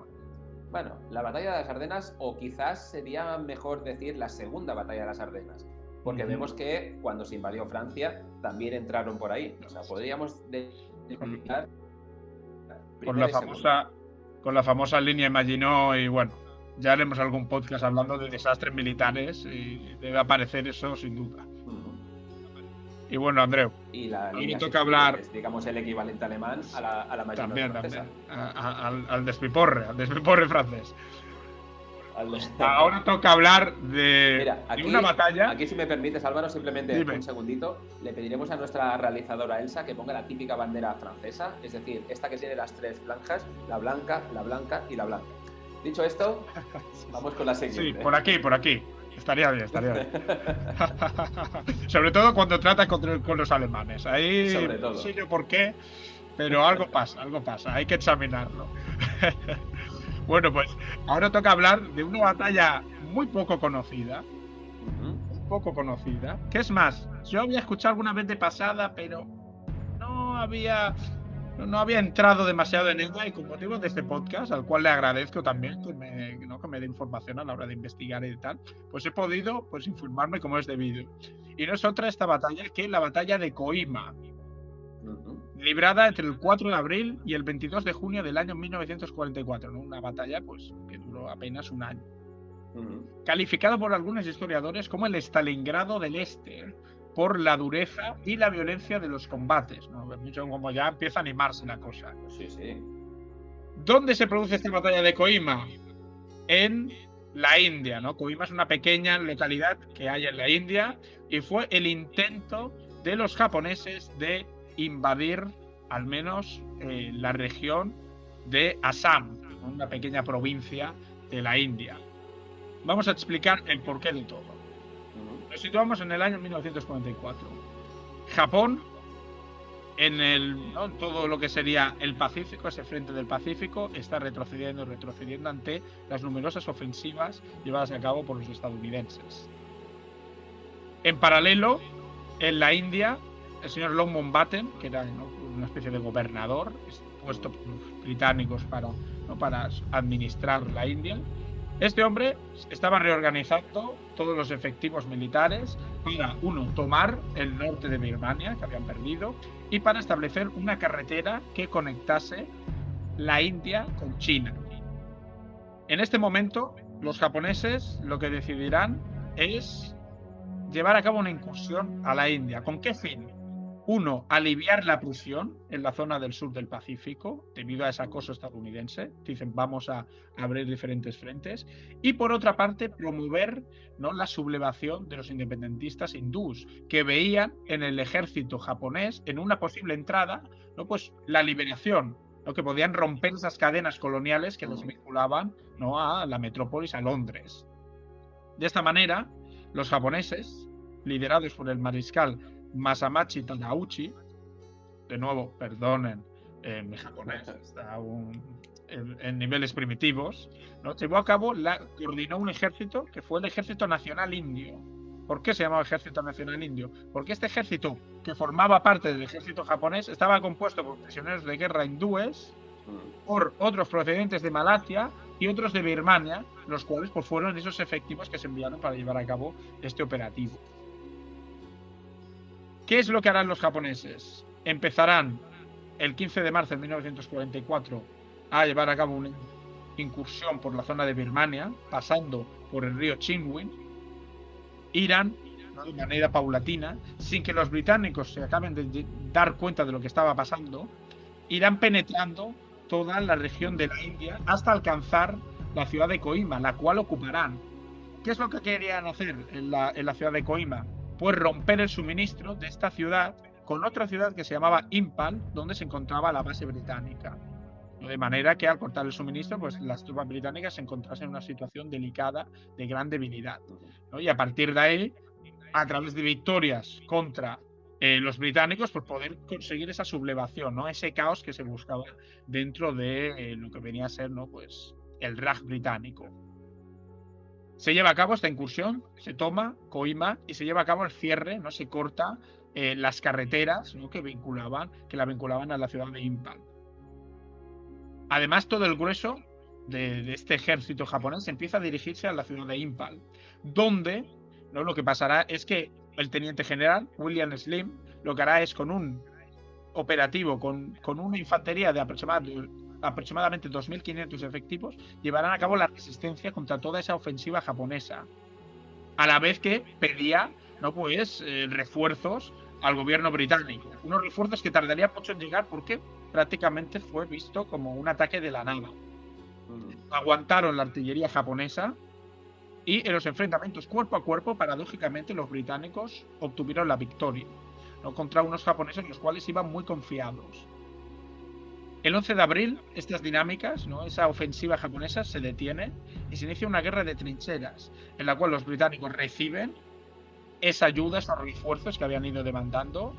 Bueno, la batalla de las Ardenas, o quizás sería mejor decir la segunda batalla de las Ardenas, porque vemos que cuando se invadió Francia también entraron por ahí. O sea, podríamos delimitar con la famosa línea Maginot, y bueno, ya haremos algún podcast hablando de desastres militares y debe aparecer eso sin duda. Y bueno, Andreu, Y la hoy línea me toca 6 hablar es, digamos, el equivalente alemán a la Maginot francesa. al despiporre francés. Al- Ahora toca hablar Mira, de una batalla. aquí si me permites, Álvaro, simplemente Dime. un segundito, le pediremos a nuestra realizadora Elsa que ponga la típica bandera francesa, es decir, esta que tiene las 3 franjas, la blanca y la blanca. Dicho esto, vamos con la siguiente. Sí, por aquí. Estaría bien. Sobre todo cuando trata con los alemanes. Ahí Sobre todo. no sé yo por qué, pero algo pasa. Hay que examinarlo. Bueno, pues ahora toca hablar de una batalla muy poco conocida. Que es más, yo había escuchado alguna vez de pasada, pero no había entrado demasiado en ella, y con motivo de este podcast, al cual le agradezco también que me dé información a la hora de investigar y tal, pues he podido informarme como es debido. Y no es otra esta batalla que la batalla de Koima, librada entre el 4 de abril y el 22 de junio del año 1944, ¿no? Una batalla que duró apenas un año. Calificado por algunos historiadores como el Stalingrado del Este, por la dureza y la violencia de los combates, ¿no? Como ya empieza a animarse la cosa. Sí. ¿Dónde se produce esta batalla de Koima? En la India, ¿no? Koima es una pequeña localidad que hay en la India y fue el intento de los japoneses de invadir al menos la región de Assam, una pequeña provincia de la India. Vamos a explicar el porqué de todo. Nos situamos en el año 1944. Japón, en todo lo que sería el Pacífico, ese frente del Pacífico, está retrocediendo ante las numerosas ofensivas llevadas a cabo por los estadounidenses. En paralelo, en la India, el señor Long Mountbatten, que era una especie de gobernador puesto por los británicos para administrar la India, este hombre estaba reorganizando todos los efectivos militares para, tomar el norte de Birmania, que habían perdido, y para establecer una carretera que conectase la India con China. En este momento, los japoneses lo que decidirán es llevar a cabo una incursión a la India. ¿Con qué fin? 1. Aliviar la presión en la zona del sur del Pacífico debido a ese acoso estadounidense. Dicen, vamos a abrir diferentes frentes. Y por otra parte, promover, ¿no?, la sublevación de los independentistas hindús, que veían en el ejército japonés, en una posible entrada, ¿no?, pues la liberación, ¿no?, que podían romper esas cadenas coloniales que los vinculaban, ¿no?, a la metrópolis, a Londres. De esta manera, los japoneses, liderados por el mariscal Masamachi Tadauchi, de nuevo, perdonen, mi japonés está en niveles primitivos, ¿no?, coordinó un ejército que fue el Ejército Nacional Indio. ¿Por qué se llamaba Ejército Nacional Indio? Porque este ejército, que formaba parte del ejército japonés, estaba compuesto por prisioneros de guerra hindúes, por otros procedentes de Malasia y otros de Birmania, los cuales fueron esos efectivos que se enviaron para llevar a cabo este operativo. ¿Qué es lo que harán los japoneses? Empezarán el 15 de marzo de 1944 a llevar a cabo una incursión por la zona de Birmania, pasando por el río Chinwin. Irán, ¿no?, de manera paulatina, sin que los británicos se acaben de dar cuenta de lo que estaba pasando, irán penetrando toda la región de la India hasta alcanzar la ciudad de Koima, la cual ocuparán. ¿Qué es lo que querían hacer en la ciudad de Koima? Pues romper el suministro de esta ciudad con otra ciudad que se llamaba Impal, donde se encontraba la base británica. De manera que al cortar el suministro, pues las tropas británicas se encontrasen en una situación delicada, de gran debilidad, ¿no? Y a partir de ahí, a través de victorias contra los británicos, pues poder conseguir esa sublevación, ¿no?, ese caos que se buscaba dentro de lo que venía a ser, ¿no?, pues el Raj británico. Se lleva a cabo esta incursión, se toma Koima y se lleva a cabo el cierre, ¿no? Se corta las carreteras, ¿no?, que la vinculaban a la ciudad de Impal. Además, todo el grueso de este ejército japonés empieza a dirigirse a la ciudad de Impal, donde, ¿no?, lo que pasará es que el teniente general William Slim lo que hará es, con un operativo, con una infantería de aproximadamente 2.500 efectivos, llevarán a cabo la resistencia contra toda esa ofensiva japonesa, a la vez que pedía, ¿no?, pues refuerzos al gobierno británico. Unos refuerzos que tardarían mucho en llegar porque prácticamente fue visto como un ataque de la nada. Aguantaron la artillería japonesa y en los enfrentamientos cuerpo a cuerpo, paradójicamente, los británicos obtuvieron la victoria, ¿no? Contra unos japoneses los cuales iban muy confiados. El 11 de abril, estas dinámicas, ¿no? Esa ofensiva japonesa se detiene y se inicia una guerra de trincheras, en la cual los británicos reciben esa ayuda, esos refuerzos que habían ido demandando.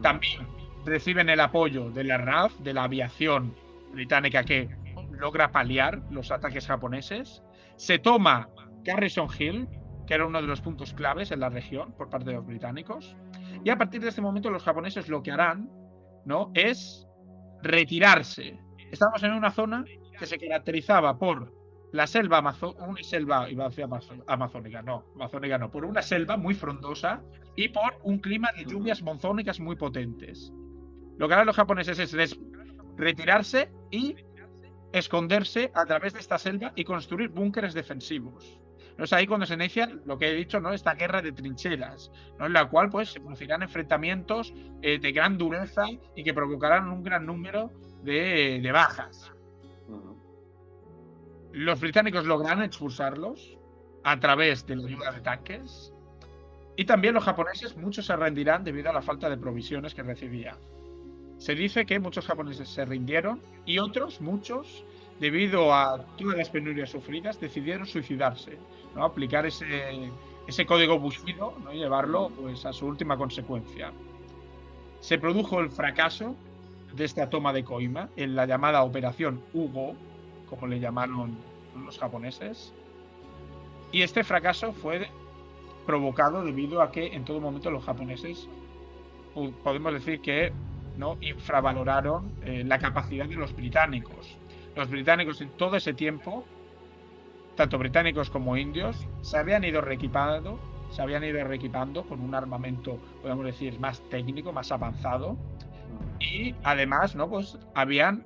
También reciben el apoyo de la RAF, de la aviación británica, que logra paliar los ataques japoneses. Se toma Garrison Hill, que era uno de los puntos claves en la región por parte de los británicos. Y a partir de este momento los japoneses lo que harán, ¿no? Es retirarse. Estamos en una zona que se caracterizaba por la selva una selva, iba a decir amazónica no, por una selva muy frondosa y por un clima de lluvias monzónicas muy potentes. Lo que harán los japoneses es retirarse y esconderse a través de esta selva y construir búnkeres defensivos. ¿No? Es ahí cuando se inicia lo que he dicho, ¿no? Esta guerra de trincheras, ¿no? En la cual pues, se producirán enfrentamientos de gran dureza y que provocarán un gran número de bajas. Los británicos logran expulsarlos a través de la ayuda de tanques y también los japoneses, muchos se rendirán debido a la falta de provisiones que recibían. Se dice que muchos japoneses se rindieron y otros, muchos, debido a todas las penurias sufridas, decidieron suicidarse, ¿no? Aplicar ese código Bushido, ¿no? Y llevarlo pues, a su última consecuencia. Se produjo el fracaso de esta toma de Koima en la llamada Operación Hugo, como le llamaron los japoneses, y este fracaso fue provocado debido a que en todo momento los japoneses, podemos decir que, ¿no? Infravaloraron la capacidad de los británicos. Los británicos en todo ese tiempo, tanto británicos como indios, se habían ido reequipando con un armamento, podemos decir, más técnico, más avanzado, y además, ¿no? Pues habían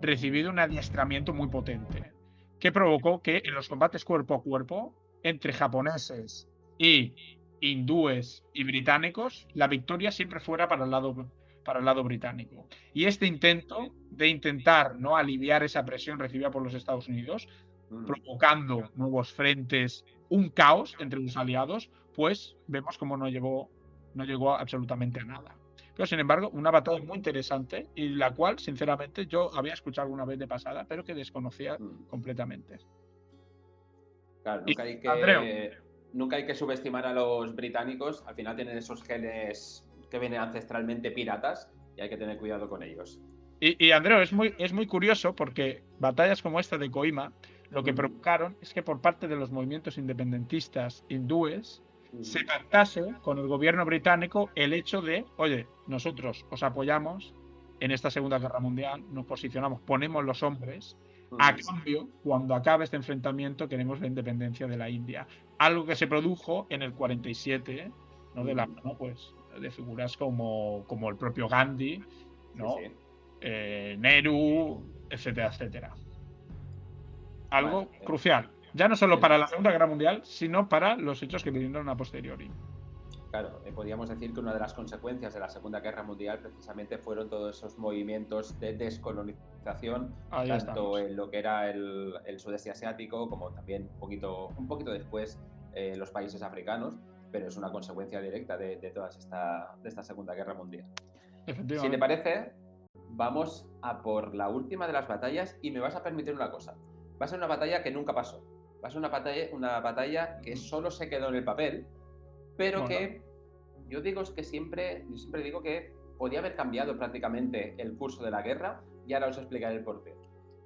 recibido un adiestramiento muy potente, que provocó que en los combates cuerpo a cuerpo entre japoneses y hindúes y británicos, la victoria siempre fuera para el lado británico. Y este intento de intentar, ¿no? Aliviar esa presión recibida por los Estados Unidos, provocando nuevos frentes, un caos entre los aliados, pues vemos cómo no llegó absolutamente a nada. Pero, sin embargo, una batalla muy interesante y la cual, sinceramente, yo había escuchado alguna vez de pasada, pero que desconocía completamente. Claro, nunca hay que subestimar a los británicos. Al final tienen esos genes que vienen ancestralmente piratas y hay que tener cuidado con ellos. Y Andreu, es muy curioso porque batallas como esta de Koima lo que provocaron es que por parte de los movimientos independentistas hindúes se pactase con el gobierno británico el hecho de, oye, nosotros os apoyamos en esta Segunda Guerra Mundial, nos posicionamos, ponemos los hombres, a cambio, cuando acabe este enfrentamiento queremos la independencia de la India. Algo que se produjo en el 47, ¿no? De la mano, pues, de figuras como el propio Gandhi, ¿no? Sí. Nehru, etcétera, etcétera. Algo crucial. Ya no solo para la Segunda Guerra Mundial, sino para los hechos que vinieron a posteriori. Claro, podríamos decir que una de las consecuencias de la Segunda Guerra Mundial precisamente fueron todos esos movimientos de descolonización, tanto en lo que era el sudeste asiático como también un poquito después los países africanos, pero es una consecuencia directa de esta Segunda Guerra Mundial. Si te parece, vamos a por la última de las batallas y me vas a permitir una cosa. Va a ser una batalla que nunca pasó. Va a ser una batalla que solo se quedó en el papel, pero que yo siempre digo que podía haber cambiado prácticamente el curso de la guerra y ahora os explicaré el porqué.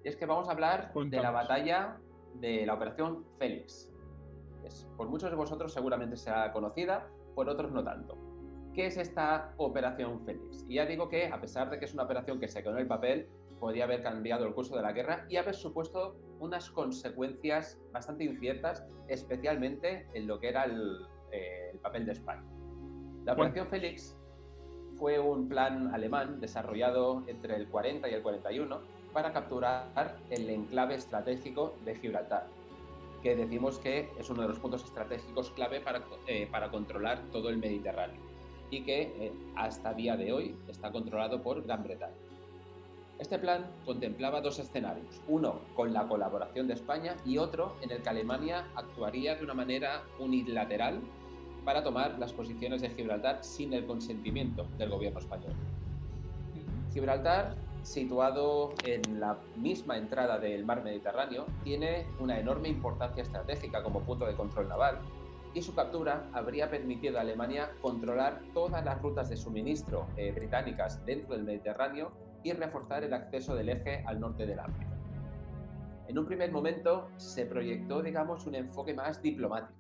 Y es que vamos a hablar de la batalla de la Operación Félix. Por muchos de vosotros seguramente sea conocida, por otros no tanto. ¿Qué es esta Operación Félix? Y ya digo que, a pesar de que es una operación que se quedó en el papel, podía haber cambiado el curso de la guerra y haber supuesto unas consecuencias bastante inciertas, especialmente en lo que era el papel de España. La Operación Félix fue un plan alemán desarrollado entre el 40 y el 41 para capturar el enclave estratégico de Gibraltar, que decimos que es uno de los puntos estratégicos clave para controlar todo el Mediterráneo. y que hasta día de hoy está controlado por Gran Bretaña. Este plan contemplaba dos escenarios, uno con la colaboración de España y otro en el que Alemania actuaría de una manera unilateral para tomar las posiciones de Gibraltar sin el consentimiento del gobierno español. Gibraltar, situado en la misma entrada del mar Mediterráneo, tiene una enorme importancia estratégica como punto de control naval, y su captura habría permitido a Alemania controlar todas las rutas de suministro británicas dentro del Mediterráneo y reforzar el acceso del eje al norte del África. En un primer momento se proyectó, digamos, un enfoque más diplomático.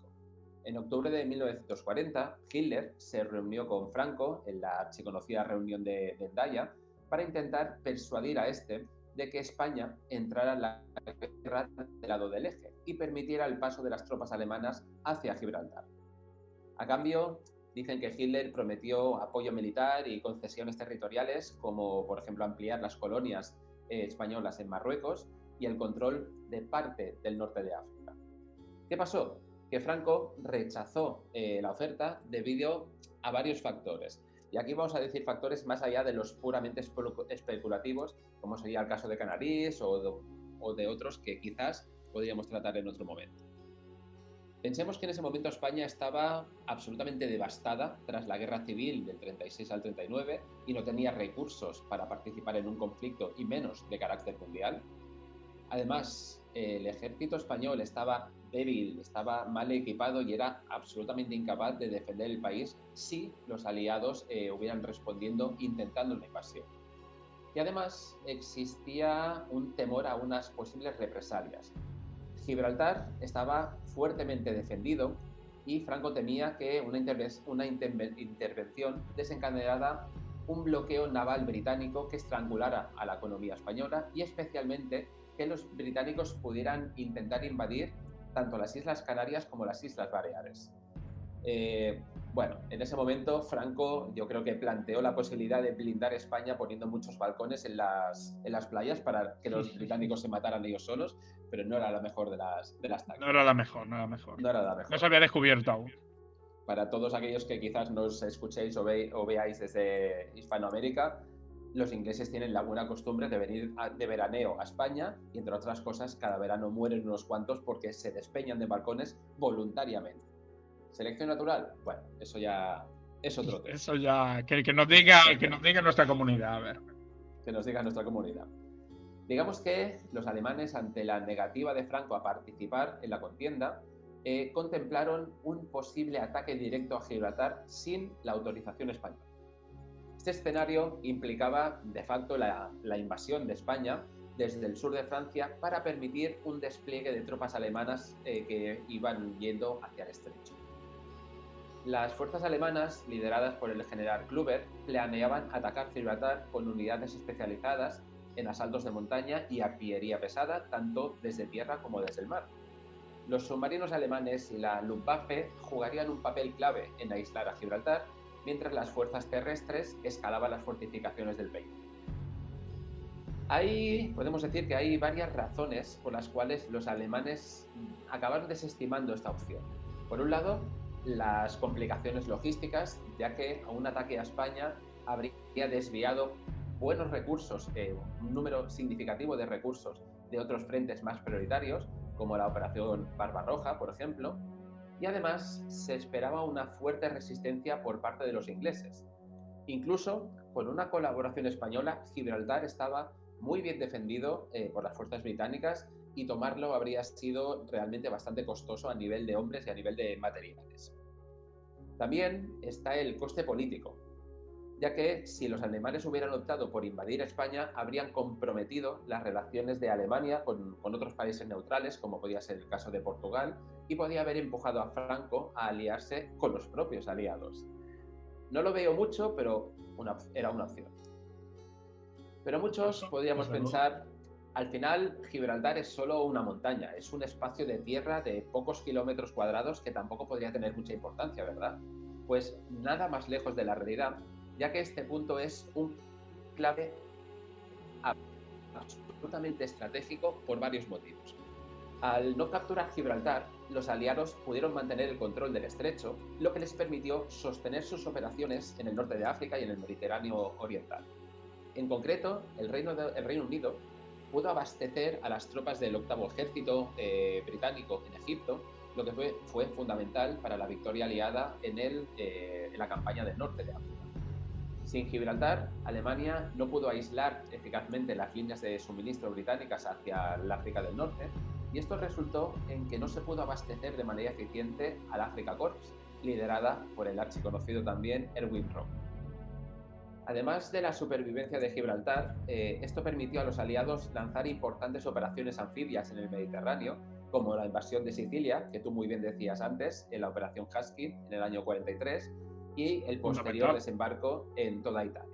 En octubre de 1940, Hitler se reunió con Franco en la archiconocida reunión de Endaya para intentar persuadir a este de que España entrara en la guerra del lado del eje y permitiera el paso de las tropas alemanas hacia Gibraltar. A cambio, dicen que Hitler prometió apoyo militar y concesiones territoriales, como por ejemplo ampliar las colonias españolas en Marruecos y el control de parte del norte de África. ¿Qué pasó? Que Franco rechazó la oferta debido a varios factores. Y aquí vamos a decir factores más allá de los puramente especulativos, como sería el caso de Canarias o de otros que quizás podríamos tratar en otro momento. Pensemos que en ese momento España estaba absolutamente devastada tras la guerra civil del 36 al 39 y no tenía recursos para participar en un conflicto y menos de carácter mundial. Además, el ejército español estaba débil, estaba mal equipado y era absolutamente incapaz de defender el país si los aliados hubieran respondiendo intentando una invasión. Y además existía un temor a unas posibles represalias. Gibraltar estaba fuertemente defendido y Franco temía que una intervención desencadenara un bloqueo naval británico que estrangulara a la economía española y especialmente que los británicos pudieran intentar invadir tanto las Islas Canarias como las Islas Baleares. Bueno, en ese momento Franco yo creo que planteó la posibilidad de blindar España poniendo muchos balcones en las playas para que los británicos se mataran ellos solos, pero no era la mejor de las tácticas. No era la mejor. No era la mejor. No se había descubierto aún. Para todos aquellos que quizás nos escuchéis o veáis desde Hispanoamérica, los ingleses tienen la buena costumbre de venir de veraneo a España y, entre otras cosas, cada verano mueren unos cuantos porque se despeñan de balcones voluntariamente. ¿Selección natural? Bueno, eso ya es otro tema. Eso ya, que nos diga nuestra comunidad, a ver. Que nos diga nuestra comunidad. Digamos que los alemanes, ante la negativa de Franco a participar en la contienda, contemplaron un posible ataque directo a Gibraltar sin la autorización española. Este escenario implicaba, de facto, la invasión de España desde el sur de Francia para permitir un despliegue de tropas alemanas que iban yendo hacia el estrecho. Las fuerzas alemanas, lideradas por el general Kluber, planeaban atacar Gibraltar con unidades especializadas en asaltos de montaña y artillería pesada, tanto desde tierra como desde el mar. Los submarinos alemanes y la Luftwaffe jugarían un papel clave en aislar a Gibraltar, mientras las fuerzas terrestres escalaban las fortificaciones del Beira. Ahí podemos decir que hay varias razones por las cuales los alemanes acabaron desestimando esta opción. Por un lado, las complicaciones logísticas, ya que un ataque a España habría desviado buenos recursos, un número significativo de recursos de otros frentes más prioritarios, como la Operación Barbarroja, por ejemplo, y además se esperaba una fuerte resistencia por parte de los ingleses. Incluso con una colaboración española, Gibraltar estaba muy bien defendido por las fuerzas británicas y tomarlo habría sido realmente bastante costoso a nivel de hombres y a nivel de materiales. También está el coste político, ya que si los alemanes hubieran optado por invadir España, habrían comprometido las relaciones de Alemania con otros países neutrales, como podía ser el caso de Portugal, y podía haber empujado a Franco a aliarse con los propios aliados. No lo veo mucho, pero era una opción. Pero muchos podríamos pensar, al final Gibraltar es solo una montaña, es un espacio de tierra de pocos kilómetros cuadrados que tampoco podría tener mucha importancia, ¿verdad? Pues nada más lejos de la realidad, ya que este punto es un clave absolutamente estratégico por varios motivos. Al no capturar Gibraltar, los aliados pudieron mantener el control del estrecho, lo que les permitió sostener sus operaciones en el norte de África y en el Mediterráneo oriental. En concreto, el Reino Unido pudo abastecer a las tropas del octavo ejército británico en Egipto, lo que fue fundamental para la victoria aliada en la campaña del norte de África. Sin Gibraltar, Alemania no pudo aislar eficazmente las líneas de suministro británicas hacia el África del Norte, y esto resultó en que no se pudo abastecer de manera eficiente al Africa Corps, liderada por el archiconocido también Erwin Rommel. Además de la supervivencia de Gibraltar, esto permitió a los aliados lanzar importantes operaciones anfibias en el Mediterráneo, como la invasión de Sicilia, que tú muy bien decías antes, en la Operación Husky en el año 43, y el posterior desembarco en toda Italia.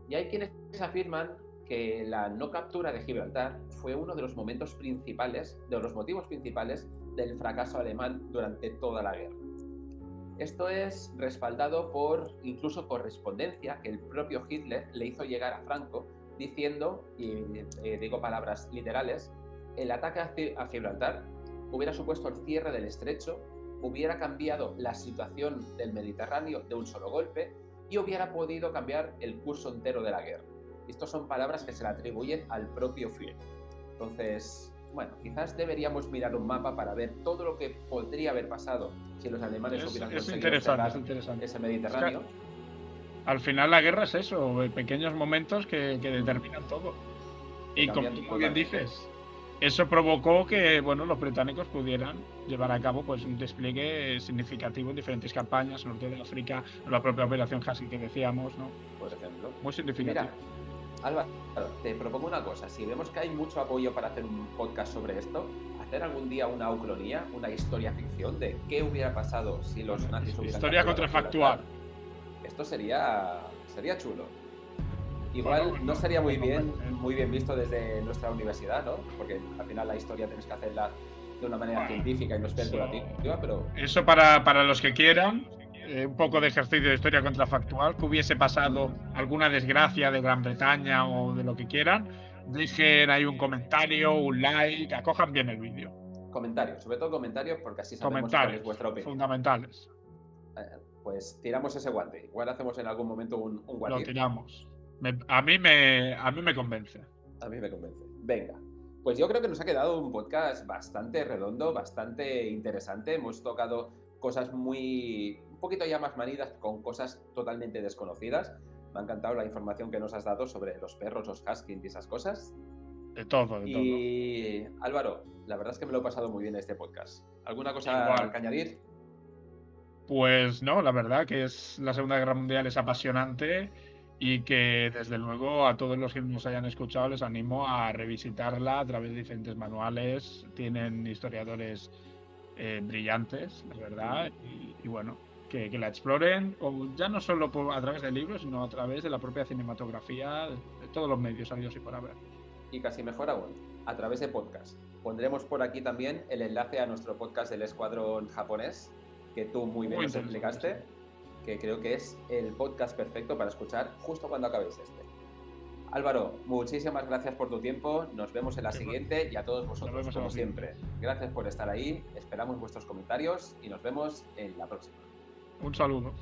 Y hay quienes afirman que la no captura de Gibraltar fue uno de los motivos principales del fracaso alemán durante toda la guerra. Esto es respaldado por incluso correspondencia que el propio Hitler le hizo llegar a Franco diciendo, y digo palabras literales, el ataque a Gibraltar hubiera supuesto el cierre del estrecho, hubiera cambiado la situación del Mediterráneo de un solo golpe y hubiera podido cambiar el curso entero de la guerra. Estas son palabras que se le atribuyen al propio Führer. Entonces, bueno, quizás deberíamos mirar un mapa para ver todo lo que podría haber pasado si los alemanes hubieran conseguido cerrar ese Mediterráneo. Es que, al final la guerra es eso, pequeños momentos que determinan todo. Y como tú muy bien dices, eso provocó que los británicos pudieran llevar a cabo un despliegue significativo en diferentes campañas, en el norte de África, la propia Operación Husky que decíamos, ¿no? Por ejemplo. Muy significativo. Mira, Álvaro, te propongo una cosa. Si vemos que hay mucho apoyo para hacer un podcast sobre esto, hacer algún día una ucronía, una historia ficción de qué hubiera pasado si los nazis hubieran... Historia contrafactual. Esto sería chulo. Igual no sería muy bien visto desde nuestra universidad, ¿no? Porque al final la historia tienes que hacerla de una manera científica y no especulativa, pero... Eso para los que quieran, un poco de ejercicio de historia contrafactual, que hubiese pasado alguna desgracia de Gran Bretaña o de lo que quieran, dejen ahí un comentario, un like, acojan bien el vídeo. Comentarios, sobre todo comentarios, porque así sabemos cuál es vuestra opinión. Fundamentales. Pues tiramos ese guante. Igual hacemos en algún momento un guante. Lo tiramos. A mí me convence. A mí me convence. Venga. Pues yo creo que nos ha quedado un podcast bastante redondo, bastante interesante. Hemos tocado cosas un poquito ya más manidas con cosas totalmente desconocidas. Me ha encantado la información que nos has dado sobre los perros, los huskies y esas cosas. De todo. Y Álvaro, la verdad es que me lo he pasado muy bien en este podcast. ¿Alguna cosa que añadir? Pues no, la verdad que la Segunda Guerra Mundial es apasionante y que desde luego a todos los que nos hayan escuchado les animo a revisitarla a través de diferentes manuales. Tienen historiadores brillantes, la verdad, y bueno, que la exploren, ya no solo a través de libros, sino a través de la propia cinematografía, de todos los medios habidos y por haber. Y casi mejor aún, a través de podcast. Pondremos por aquí también el enlace a nuestro podcast del Escuadrón Japonés, que tú muy bien nos explicaste, que creo que es el podcast perfecto para escuchar justo cuando acabéis este. Álvaro, muchísimas gracias por tu tiempo, nos vemos en la siguiente y a todos vosotros, como siempre. Gracias por estar ahí, esperamos vuestros comentarios y nos vemos en la próxima. Un saludo.